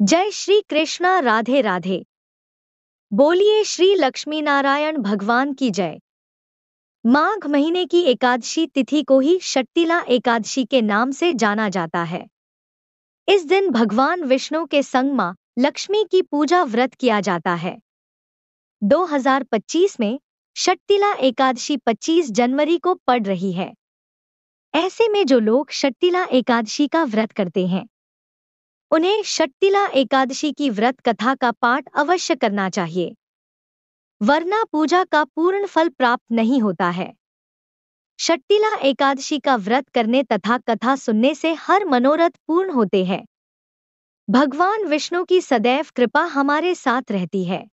जय श्री कृष्णा। राधे राधे। बोलिए श्री लक्ष्मी नारायण भगवान की जय। माघ महीने की एकादशी तिथि को ही षट्टिला एकादशी के नाम से जाना जाता है। इस दिन भगवान विष्णु के संग मां लक्ष्मी की पूजा व्रत किया जाता है। 2025 में षट्टिला एकादशी 25 जनवरी को पड़ रही है। ऐसे में जो लोग षट्टिला एकादशी का व्रत करते हैं उन्हें षट्टिला एकादशी की व्रत कथा का पाठ अवश्य करना चाहिए, वरना पूजा का पूर्ण फल प्राप्त नहीं होता है। षट्टिला एकादशी का व्रत करने तथा कथा सुनने से हर मनोरथ पूर्ण होते हैं। भगवान विष्णु की सदैव कृपा हमारे साथ रहती है।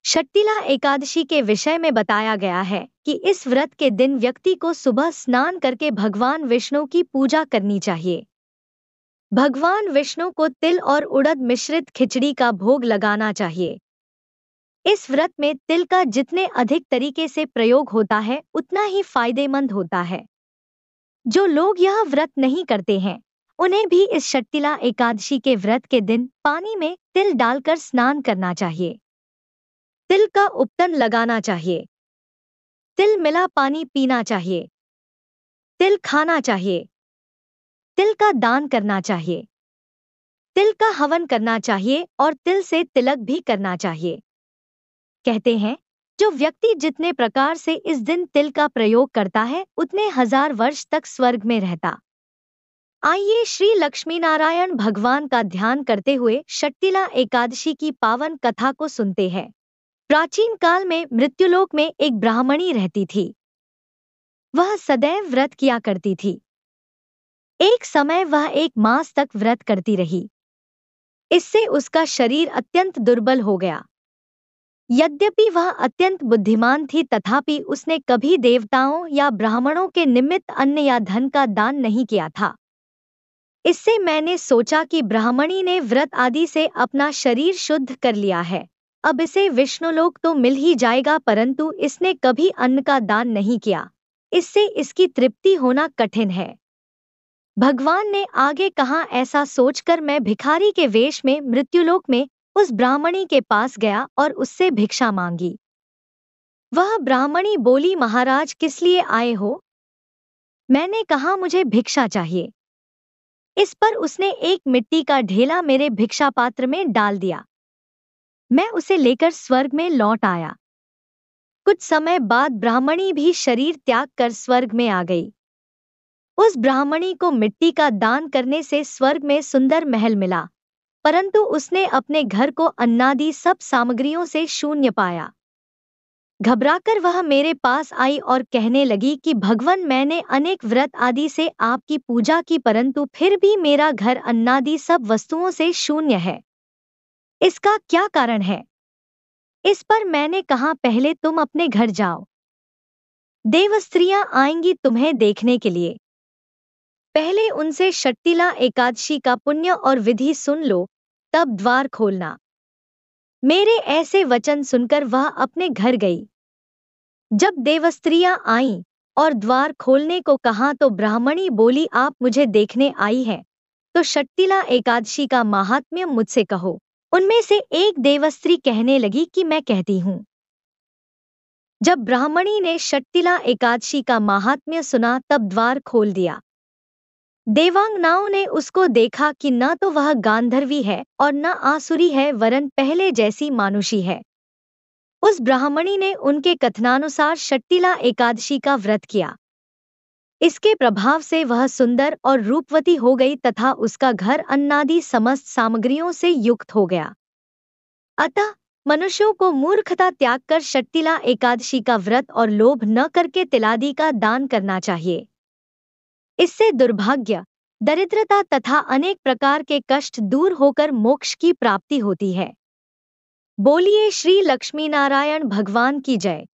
षट्टिला एकादशी के विषय में बताया गया है कि इस व्रत के दिन व्यक्ति को सुबह स्नान करके भगवान विष्णु की पूजा करनी चाहिए। भगवान विष्णु को तिल और उड़द मिश्रित खिचड़ी का भोग लगाना चाहिए। इस व्रत में तिल का जितने अधिक तरीके से प्रयोग होता है उतना ही फायदेमंद होता है। जो लोग यह व्रत नहीं करते हैं उन्हें भी इस षट्टिला एकादशी के व्रत के दिन पानी में तिल डालकर स्नान करना चाहिए। तिल का उपटन लगाना चाहिए। तिल मिला पानी पीना चाहिए। तिल खाना चाहिए। तिल का दान करना चाहिए। तिल का हवन करना चाहिए और तिल से तिलक भी करना चाहिए। कहते हैं जो व्यक्ति जितने प्रकार से इस दिन तिल का प्रयोग करता है उतने 1000 वर्ष तक स्वर्ग में रहता। आइए श्री लक्ष्मी नारायण भगवान का ध्यान करते हुए षट्टिला एकादशी की पावन कथा को सुनते हैं। प्राचीन काल में मृत्युलोक में एक ब्राह्मणी रहती थी। वह सदैव व्रत किया करती थी। एक समय वह 1 मास तक व्रत करती रही। इससे उसका शरीर अत्यंत दुर्बल हो गया। यद्यपि वह अत्यंत बुद्धिमान थी तथापि उसने कभी देवताओं या ब्राह्मणों के निमित्त अन्न या धन का दान नहीं किया था। इससे मैंने सोचा कि ब्राह्मणी ने व्रत आदि से अपना शरीर शुद्ध कर लिया है, अब इसे विष्णुलोक तो मिल ही जाएगा, परंतु इसने कभी अन्न का दान नहीं किया, इससे इसकी तृप्ति होना कठिन है। भगवान ने आगे कहा, ऐसा सोचकर मैं भिखारी के वेश में मृत्युलोक में उस ब्राह्मणी के पास गया और उससे भिक्षा मांगी। वह ब्राह्मणी बोली, महाराज किस लिए आए हो? मैंने कहा मुझे भिक्षा चाहिए। इस पर उसने एक मिट्टी का ढेला मेरे भिक्षा पात्र में डाल दिया। मैं उसे लेकर स्वर्ग में लौट आया। कुछ समय बाद ब्राह्मणी भी शरीर त्याग कर स्वर्ग में आ गई। उस ब्राह्मणी को मिट्टी का दान करने से स्वर्ग में सुंदर महल मिला, परंतु उसने अपने घर को अन्नादि सब सामग्रियों से शून्य पाया। घबराकर वह मेरे पास आई और कहने लगी कि भगवान, मैंने अनेक व्रत आदि से आपकी पूजा की, परंतु फिर भी मेरा घर अन्नादि सब वस्तुओं से शून्य है। इसका क्या कारण है? इस पर मैंने कहा, पहले तुम अपने घर जाओ, देवस्त्रियां आएंगी तुम्हें देखने के लिए। पहले उनसे षट्टिला एकादशी का पुण्य और विधि सुन लो, तब द्वार खोलना। मेरे ऐसे वचन सुनकर वह अपने घर गई। जब देवस्त्रियां आईं और द्वार खोलने को कहा तो ब्राह्मणी बोली, आप मुझे देखने आई हैं तो षट्टिला एकादशी का महात्म्य मुझसे कहो। उनमें से एक देवस्त्री कहने लगी कि मैं कहती हूँ। जब ब्राह्मणी ने षट्टिला एकादशी का महात्म्य सुना तब द्वार खोल दिया। देवांगनाओं ने उसको देखा कि न तो वह गांधर्वी है और न आसुरी है, वरन पहले जैसी मानुषी है। उस ब्राह्मणी ने उनके कथनानुसार षट्टिला एकादशी का व्रत किया। इसके प्रभाव से वह सुंदर और रूपवती हो गई तथा उसका घर अन्नादि समस्त सामग्रियों से युक्त हो गया। अतः मनुष्यों को मूर्खता त्याग कर षट्टिला एकादशी का व्रत और लोभ न करके तिलादि का दान करना चाहिए। इससे दुर्भाग्य, दरिद्रता तथा अनेक प्रकार के कष्ट दूर होकर मोक्ष की प्राप्ति होती है। बोलिए श्री लक्ष्मी नारायण भगवान की जय।